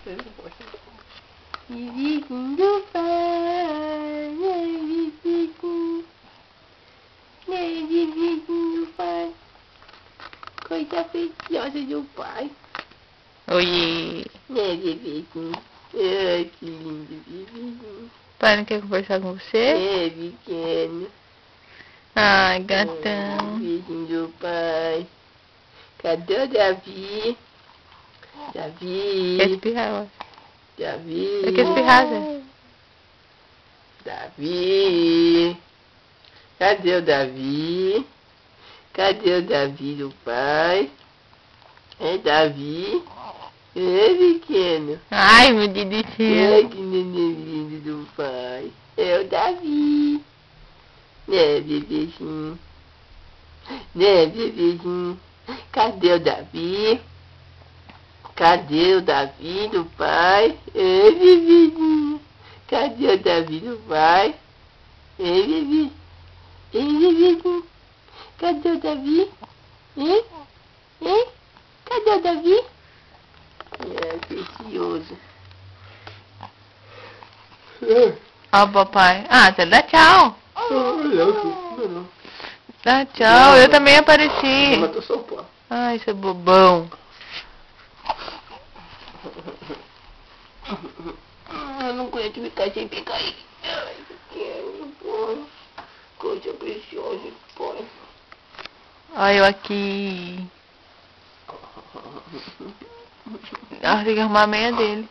Vizinho do pai, vizinho do pai, coisa preciosa do pai. Oi. Vizinho, ai que lindo vizinho. Pai não quer conversar com você? É pequeno. Ai, gatão. Vizinho do pai. Cadê o Davi? Davi. Quer espirrar, eu acho. Davi. Ele quer espirrar, Zé. Davi. Cadê o Davi? Cadê o Davi do pai? É Davi? É pequeno. Ai, meu Deus do É céu. que neném lindo do pai. É o Davi. Né, bebezinho? Né, bebezinho? Cadê o Davi? Cadê o Davi do pai? É, bebezinho. Cadê o Davi do pai? É, bebê. É, bebezinho. Cadê o Davi? Hein? Hein? Cadê o Davi? É precioso. Ó o papai. Ah, Zé, dá tchau. Não. Dá tchau, eu também apareci. Matou só o pó. Ai, seu bobão. Eu não aguento ficar sem ficar aí. Ai, pequeno, pô. Coisa preciosa, pô. Olha eu aqui. Ah, tem que arrumar a meia dele.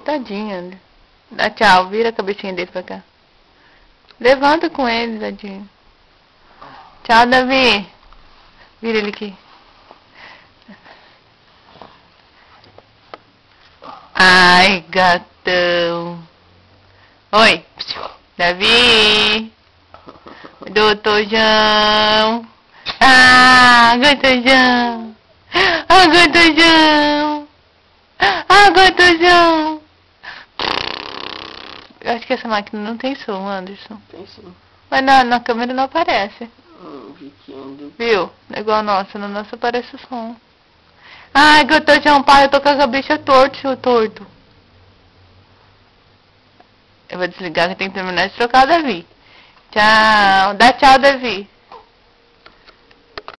Tadinho, André. Dá tchau, vira a cabecinha dele pra cá. Levanta com ele, tadinho. Tchau, Davi. Vira ele aqui. Ai, gatão. Oi, Davi. Doutorzão. Ah, Doutorzão. Ah, Doutorzão. Ah, Doutorzão. Eu acho que essa máquina não tem som, Anderson. Tem sim. Mas na câmera não aparece. Pequeno. Viu? Não é igual a nossa. Na nossa aparece o som. Ai, Doutorzão, pai, eu tô com a cabeça torta, seu torto. Eu vou desligar que tem que terminar de trocar o Davi. Tchau. Dá tchau, Davi.